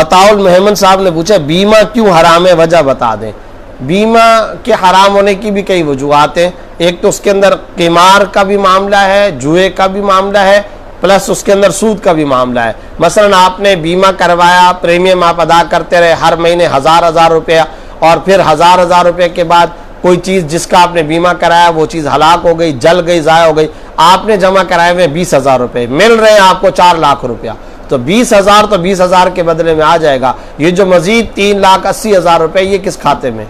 عطاؤل محمد صاحب نے پوچھا بیمہ کیوں حرام ہے، وجہ بتا دیں۔ بیمہ کے حرام ہونے کی بھی کئی وجوہات ہیں۔ ایک تو اس کے اندر قمار کا بھی معاملہ ہے، جوئے کا بھی معاملہ ہے، پلس اس کے اندر سود کا بھی معاملہ ہے۔ مثلا آپ نے بیمہ کروایا، پریمیم آپ ادا کرتے رہے ہر مہینے 1000 روپیہ، اور پھر 1000 روپے کے بعد کوئی چیز جس کا آپ نے بیمہ کرایا وہ چیز ہلاک ہو گئی، جل گئی، ضائع ہو گئی، آپ نے جمع کرائے ہوئے 20,000 روپے، مل رہے ہیں آپ کو 4 لاکھ روپیہ، تو 20,000 تو 20,000 کے بدلے میں آ جائے گا۔ یہ جو مزید 3,80,000 روپے یہ کس کھاتے میں؟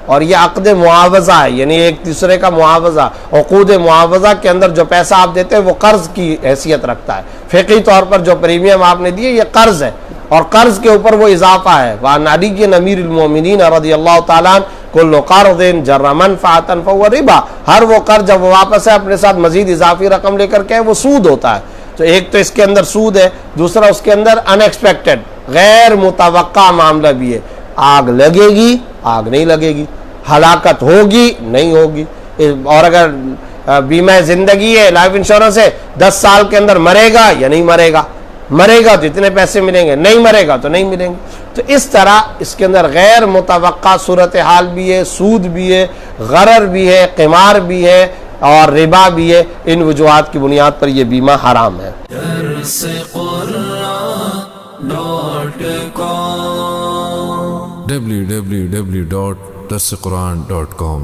اور یہ عقد معاوضہ ہے، یعنی ایک دوسرے کا معاوضہ، عقود معاوضہ کے اندر جو پیسہ آپ دیتے ہیں وہ قرض کی حیثیت رکھتا ہے۔ فقہی طور پر جو پریمیم آپ نے دیے یہ قرض ہے، اور قرض کے اوپر وہ اضافہ ہے۔ وعن علی امیر المومنین رضی اللہ تعالیٰ عنہ کل قرض جر منفعۃ فهو ربا، ہر وہ قرض جب وہ واپس ہے اپنے ساتھ مزید اضافی رقم لے کر کے وہ سود ہوتا ہے۔ تو ایک تو اس کے اندر سود ہے، دوسرا اس کے اندر ان ایکسپیکٹڈ غیر متوقع معاملہ بھی ہے، آگ لگے گی، آگ نہیں لگے گی، ہلاکت ہوگی، نہیں ہوگی۔ اور اگر بیمہ زندگی ہے، لائف انشورنس ہے، 10 سال کے اندر مرے گا یا نہیں مرے گا، مرے گا تو اتنے پیسے ملیں گے، نہیں مرے گا تو نہیں ملیں گے۔ تو اس طرح اس کے اندر غیر متوقع صورتحال بھی ہے، سود بھی ہے، غرر بھی ہے، قمار بھی ہے، اور ربا بھی ہے۔ ان وجوہات کی بنیاد پر یہ بیمہ حرام ہے۔ www.darsequran.com